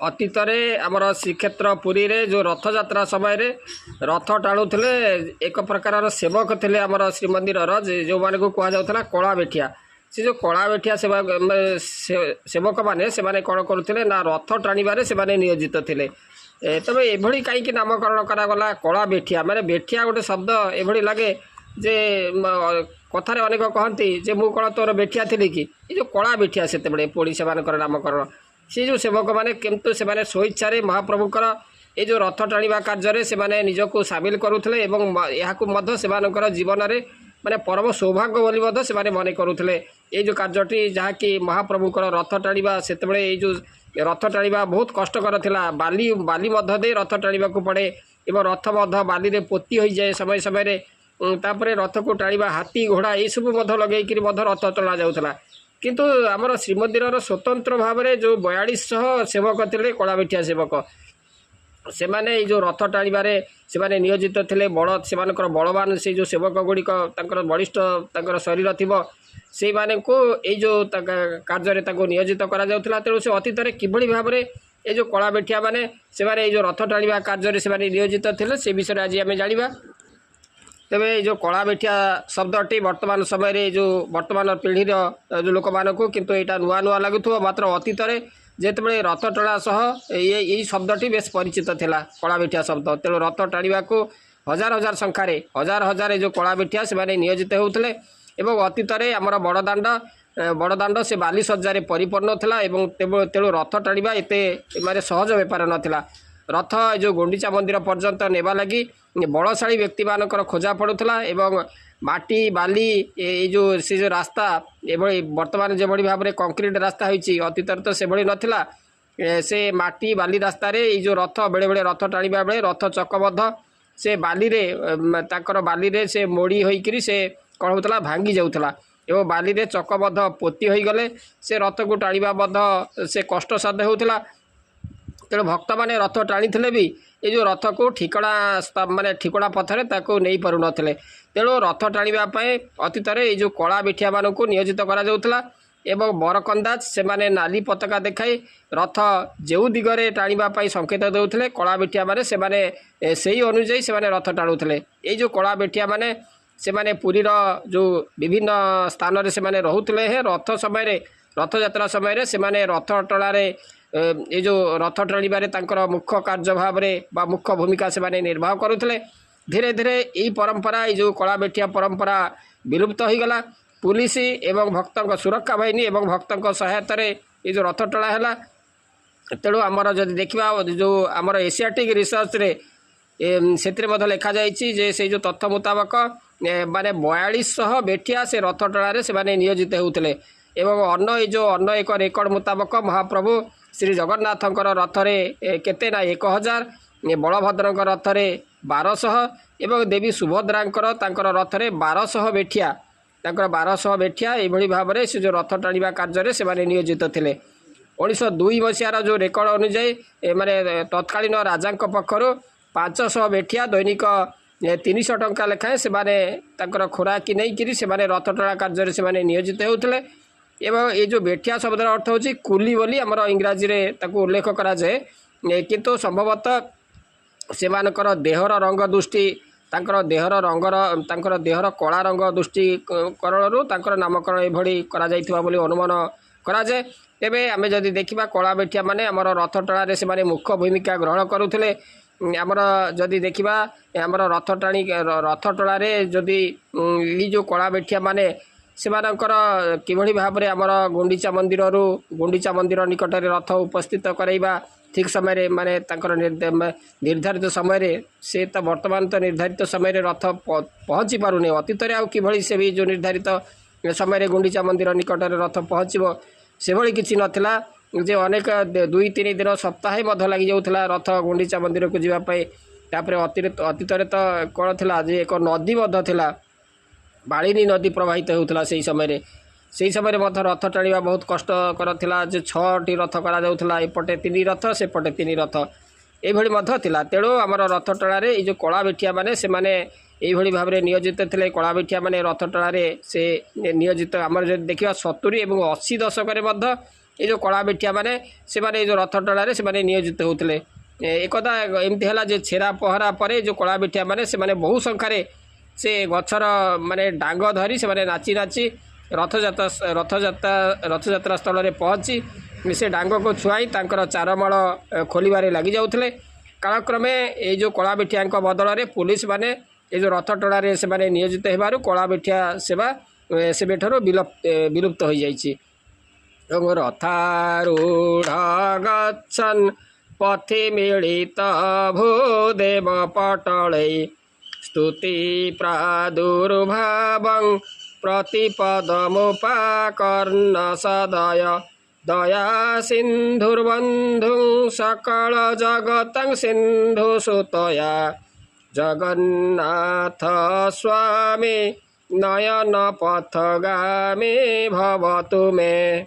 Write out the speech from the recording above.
ଅତୀତରେ ଆମର ଶ୍ରୀକ୍ଷେତ୍ର ପୁରୀରେ ଯେଉଁ ରଥଯାତ୍ରା ସମୟରେ ରଥ ଟାଣୁଥିଲେ ଏକ ପ୍ରକାରର ସେବକ ଥିଲେ ଆମର ଶ୍ରୀମନ୍ଦିରର ଯେଉଁମାନଙ୍କୁ କୁହାଯାଉଥିଲା କଳା ବେଠିଆ। ସେ ଯେଉଁ କଳା ବେଠିଆ ସେବକମାନେ ସେମାନେ କ'ଣ କରୁଥିଲେ ନା ରଥ ଟାଣିବାରେ ସେମାନେ ନିୟୋଜିତ ଥିଲେ। ତେବେ ଏଭଳି କାହିଁକି ନାମକରଣ କରାଗଲା କଳା ବେଠିଆ? ମାନେ ବେଠିଆ ଗୋଟେ ଶବ୍ଦ ଏଭଳି ଲାଗେ ଯେ କଥାରେ ଅନେକ କହନ୍ତି ଯେ ମୁଁ କ'ଣ ତୋର ବେଠିଆ ଥିଲି କି? ଏ ଯେଉଁ କଳା ବେଠିଆ ସେତେବେଳେ ପୁଣି ସେମାନଙ୍କର ନାମକରଣ। ସେ ଯେଉଁ ସେବକମାନେ କିନ୍ତୁ ସେମାନେ ସ୍ୱଇଚ୍ଛାରେ ମହାପ୍ରଭୁଙ୍କର ଏ ଯେଉଁ ରଥ ଟାଣିବା କାର୍ଯ୍ୟରେ ସେମାନେ ନିଜକୁ ସାମିଲ କରୁଥିଲେ ଏବଂ ଏହାକୁ ମଧ୍ୟ ସେମାନଙ୍କର ଜୀବନରେ ମାନେ ପରମ ସୌଭାଗ୍ୟ ବୋଲି ମଧ୍ୟ ସେମାନେ ମନେ କରୁଥିଲେ। ଏଇ ଯେଉଁ କାର୍ଯ୍ୟଟି ଯାହାକି ମହାପ୍ରଭୁଙ୍କର ରଥ ଟାଣିବା, ସେତେବେଳେ ଏଇ ଯେଉଁ ରଥ ଟାଣିବା ବହୁତ କଷ୍ଟକର ଥିଲା। ବାଲି ମଧ୍ୟ ଦେଇ ରଥ ଟାଣିବାକୁ ପଡ଼େ ଏବଂ ରଥ ମଧ୍ୟ ବାଲିରେ ପୋତି ହୋଇଯାଏ ସମୟ ସମୟରେ। ତାପରେ ରଥକୁ ଟାଣିବା ହାତୀ ଘୋଡ଼ା ଏଇସବୁ ମଧ୍ୟ ଲଗେଇକିରି ମଧ୍ୟ ରଥ ଟଣା ଯାଉଥିଲା। କିନ୍ତୁ ଆମର ଶ୍ରୀମନ୍ଦିରର ସ୍ୱତନ୍ତ୍ର ଭାବରେ ଯେଉଁ 4200 ସେବକ ଥିଲେ କଳା ବେଠିଆ ସେବକ, ସେମାନେ ଏଇ ଯେଉଁ ରଥ ଟାଣିବାରେ ସେମାନେ ନିୟୋଜିତ ଥିଲେ। ସେମାନଙ୍କର ବଳବାନ ସେଇ ଯେଉଁ ସେବକ ଗୁଡ଼ିକ ତାଙ୍କର ବଳିଷ୍ଠ ତାଙ୍କର ଶରୀର ଥିବ, ସେଇମାନଙ୍କୁ ଏଇ ଯେଉଁ କାର୍ଯ୍ୟରେ ତାଙ୍କୁ ନିୟୋଜିତ କରାଯାଉଥିଲା। ତେଣୁ ସେ ଅତୀତରେ କିଭଳି ଭାବରେ ଏଇ ଯେଉଁ କଳା ବେଠିଆ ମାନେ ସେମାନେ ଏଇ ଯେଉଁ ରଥ ଟାଣିବା କାର୍ଯ୍ୟରେ ସେମାନେ ନିୟୋଜିତ ଥିଲେ ସେ ବିଷୟରେ ଆଜି ଆମେ ଜାଣିବା। ତେବେ ଏଇ ଯେଉଁ କଳା ବେଠିଆ ଶବ୍ଦଟି ବର୍ତ୍ତମାନ ସମୟରେ ଏଇ ଯେଉଁ ବର୍ତ୍ତମାନ ପିଢ଼ିର ଯେଉଁ ଲୋକମାନଙ୍କୁ କିନ୍ତୁ ଏଇଟା ନୂଆ ନୂଆ ଲାଗୁଥିବ, ମାତ୍ର ଅତୀତରେ ଯେତେବେଳେ ରଥ ଟଣା ସହ ଏଇ ଶବ୍ଦଟି ବେଶ୍ ପରିଚିତ ଥିଲା କଳା ବେଠିଆ ଶବ୍ଦ। ତେଣୁ ରଥ ଟାଣିବାକୁ ହଜାର ହଜାର ସଂଖ୍ୟାରେ ହଜାର ଏ ଯେଉଁ କଳା ବେଠିଆ ସେମାନେ ନିୟୋଜିତ ହେଉଥିଲେ। ଏବଂ ଅତୀତରେ ଆମର ବଡ଼ଦାଣ୍ଡ ସେ ବାଲି ସଜ୍ଜାରେ ପରିପୂର୍ଣ୍ଣ ଥିଲା ଏବଂ ତେଣୁ ରଥ ଟାଣିବା ଏତେ ମାନେ ସହଜ ବେପାର ନଥିଲା। ରଥ ଏ ଯେଉଁ ଗୁଣ୍ଡିଚା ମନ୍ଦିର ପର୍ଯ୍ୟନ୍ତ ନେବା ଲାଗି ବଳଶାଳୀ ବ୍ୟକ୍ତିମାନଙ୍କର ଖୋଜା ପଡ଼ୁଥିଲା ଏବଂ ମାଟି ବାଲି ଏଇ ଯେଉଁ ସେ ଯେଉଁ ରାସ୍ତା ଏଭଳି ବର୍ତ୍ତମାନ ଯେଭଳି ଭାବରେ କଂକ୍ରିଟ ରାସ୍ତା ହୋଇଛି, ଅତୀତରେ ତ ସେଭଳି ନଥିଲା। ସେ ମାଟି ବାଲି ରାସ୍ତାରେ ଏଇ ଯେଉଁ ରଥ ବେଳେବେଳେ ରଥ ଟାଣିବା ବେଳେ ରଥ ଚକବଦ୍ଧ ସେ ବାଲିରେ ସେ ମୋଡ଼ି ହୋଇକରି ସେ କ'ଣ ହେଉଥିଲା ଭାଙ୍ଗି ଯାଉଥିଲା ଏବଂ ବାଲିରେ ଚକବଦ୍ଧ ପୋତି ହୋଇଗଲେ ସେ ରଥକୁ ଟାଣିବା ମଧ୍ୟ ସେ କଷ୍ଟସାଧ୍ୟ ହେଉଥିଲା। ତେଣୁ ଭକ୍ତମାନେ ରଥ ଟାଣିଥିଲେ ବି ଏ ଯେଉଁ ରଥକୁ ଠିକଣା ପଥରେ ତାକୁ ନେଇପାରୁନଥିଲେ। ତେଣୁ ରଥ ଟାଣିବା ପାଇଁ ଅତୀତରେ ଏଇ ଯେଉଁ କଳା ବେଠିଆମାନଙ୍କୁ ନିୟୋଜିତ କରାଯାଉଥିଲା ଏବଂ ବରକନ୍ଦାଜ ସେମାନେ ନାଲି ପତାକା ଦେଖାଇ ରଥ ଯେଉଁ ଦିଗରେ ଟାଣିବା ପାଇଁ ସଂକେତ ଦେଉଥିଲେ, କଳା ବେଠିଆମାନେ ସେମାନେ ସେଇ ଅନୁଯାୟୀ ସେମାନେ ରଥ ଟାଣୁଥିଲେ। ଏଇ ଯେଉଁ କଳା ବେଠିଆମାନେ ସେମାନେ ପୁରୀର ଯେଉଁ ବିଭିନ୍ନ ସ୍ଥାନରେ ସେମାନେ ରହୁଥିଲେ। ରଥଯାତ୍ରା ସମୟରେ ସେମାନେ ରଥ ଟଣାରେ ଏଇ ଯେଉଁ ରଥ ଟାଣିବାରେ ତାଙ୍କର ମୁଖ୍ୟ କାର୍ଯ୍ୟ ଭାବରେ ବା ମୁଖ୍ୟ ଭୂମିକା ସେମାନେ ନିର୍ବାହ କରୁଥିଲେ। ଧୀରେ ଧୀରେ ଏଇ ପରମ୍ପରା ଏଇ ଯେଉଁ କଳା ବେଠିଆ ପରମ୍ପରା ବିଲୁପ୍ତ ହୋଇଗଲା। ପୁଲିସ ଏବଂ ଭକ୍ତଙ୍କ ସୁରକ୍ଷା ବାହିନୀ ଏବଂ ଭକ୍ତଙ୍କ ସହାୟତାରେ ଏଇ ଯେଉଁ ରଥ ଟଣା ହେଲା। ତେଣୁ ଆମର ଯଦି ଦେଖିବା ଯେଉଁ ଆମର ଏସିଆଟିକ୍ ରିସର୍ଚ୍ଚରେ ସେଥିରେ ମଧ୍ୟ ଲେଖାଯାଇଛି ଯେ ସେଇ ଯେଉଁ ତଥ୍ୟ ମୁତାବକ ମାନେ 4200 ବେଠିଆ ସେ ରଥ ଟଣାରେ ସେମାନେ ନିୟୋଜିତ ହେଉଥିଲେ ଏବଂ ଅନ୍ୟ ଏକ ରେକର୍ଡ଼ ମୁତାବକ ମହାପ୍ରଭୁ ଶ୍ରୀ ଜଗନ୍ନାଥଙ୍କର ରଥରେ କେତେ ନା 1000, ବଳଭଦ୍ରଙ୍କ ରଥରେ 1200 ଏବଂ ଦେବୀ ସୁଭଦ୍ରାଙ୍କର ତାଙ୍କର ରଥରେ 1200 ବେଠିଆ ଏଇଭଳି ଭାବରେ ସେ ଯେଉଁ ରଥ ଟାଣିବା କାର୍ଯ୍ୟରେ ସେମାନେ ନିୟୋଜିତ ଥିଲେ। 1902 ମସିହାର ଯେଉଁ ରେକର୍ଡ଼ ଅନୁଯାୟୀ ମାନେ ତତ୍କାଳୀନ ରାଜାଙ୍କ ପକ୍ଷରୁ 500 ବେଠିଆ ଦୈନିକ 300 ଟଙ୍କା ଲେଖାଏଁ ସେମାନେ ତାଙ୍କର ଖୋରାକି ନେଇକରି ସେମାନେ ରଥ ଟଣା କାର୍ଯ୍ୟରେ ସେମାନେ ନିୟୋଜିତ ହେଉଥିଲେ। ଏବଂ ଏ ଯେଉଁ ବେଠିଆ ଶବ୍ଦର ଅର୍ଥ ହେଉଛି କୁଲି ବୋଲି ଆମର ଇଂରାଜୀରେ ତାକୁ ଉଲ୍ଲେଖ କରାଯାଏ। କିନ୍ତୁ ସମ୍ଭବତଃ ସେମାନଙ୍କର ଦେହର ରଙ୍ଗ ଦୃଷ୍ଟି ତାଙ୍କର ଦେହର କଳା ରଙ୍ଗ ଦୃଷ୍ଟିକରଣରୁ ତାଙ୍କର ନାମକରଣ ଏଭଳି କରାଯାଇଥିବା ବୋଲି ଅନୁମାନ କରାଯାଏ। ତେବେ ଆମେ ଯଦି ଦେଖିବା କଳା ବେଠିଆମାନେ ଆମର ରଥ ଟଣାରେ ସେମାନେ ମୁଖ୍ୟ ଭୂମିକା ଗ୍ରହଣ କରୁଥିଲେ। ଆମର ଯଦି ଦେଖିବା ଆମର ରଥ ଟଣାରେ ଯଦି ଏଇ ଯେଉଁ କଳା ବେଠିଆମାନେ ସେମାନଙ୍କର କିଭଳି ଭାବରେ ଆମର ଗୁଣ୍ଡିଚା ମନ୍ଦିର ନିକଟରେ ରଥ ଉପସ୍ଥିତ କରାଇବା ଠିକ୍ ସମୟରେ ମାନେ ତାଙ୍କର ନିର୍ଦ୍ଧାରିତ ସମୟରେ ସେ ତ ବର୍ତ୍ତମାନ ତ ନିର୍ଦ୍ଧାରିତ ସମୟରେ ରଥ ପହଞ୍ଚି ପାରୁନି। ଅତୀତରେ ଆଉ କିଭଳି ସେ ବି ଯେଉଁ ନିର୍ଦ୍ଧାରିତ ସମୟରେ ଗୁଣ୍ଡିଚା ମନ୍ଦିର ନିକଟରେ ରଥ ପହଞ୍ଚିବ ସେଭଳି କିଛି ନଥିଲା ଯେ ଅନେକ 2-3 ଦିନ ସପ୍ତାହେ ମଧ୍ୟ ଲାଗିଯାଉଥିଲା ରଥ ଗୁଣ୍ଡିଚା ମନ୍ଦିରକୁ ଯିବା ପାଇଁ। ତାପରେ ଅତୀତରେ ତ କ'ଣ ଥିଲା ଯେ ଏକ ନଦୀ ମଧ୍ୟ ଥିଲା, ବାଳିନୀ ନଦୀ ପ୍ରବାହିତ ହେଉଥିଲା ସେହି ସମୟରେ ମଧ୍ୟ ରଥ ଟାଣିବା ବହୁତ କଷ୍ଟକର ଥିଲା ଯେ 6ଟି ରଥ କରାଯାଉଥିଲା, ଏପଟେ 3 ରଥ ସେପଟେ 3 ରଥ ଏଇଭଳି ମଧ୍ୟ ଥିଲା। ତେଣୁ ଆମର ରଥ ଟଣାରେ ଏଇ ଯେଉଁ କଳା ବେଠିଆମାନେ ସେମାନେ এইভাবে ভাবে নিয়োজিত ଥିଲେ କଳାବେଠିଆ ମାନେ ରଥ ଟଣାରେ ସେ ନିୟୋଜିତ। ଆମର ଯଦି ଦେଖିବା 70 ଏବଂ 80 ଦଶକରେ ମଧ୍ୟ ये जो कला बेठिया मैंने से जो रथ टणारे से नियोजित होते एकदा एमती है जे छेरा पहरा पर जो कला बेठिया मैंने से बहु संख्यार से गचर माने डांग धरी से नाची नाची रथयात्रा स्थल में पहुँची से डांग को छुआई तांकर चारमाल खोलबारे लगी जाऊे। कालक्रमे ये जो कला बेठिया बदल में पुलिस माने ये जो रथ टणारे से नियोजित होबारु कला बेठिया सेवा सेबेठारु विलुप्त हो जाइछि। रथारूढ़ गच्छन् पथि मिलित भूदेव पटलै स्तुति प्रादुर्भावं प्रतिपदमुपाकर्ण सदय दया सिन्धुर्बन्धुं सकल जगतं सिन्धुसुतया जगन्नाथ स्वामी नयन पथगामी भवतु मे।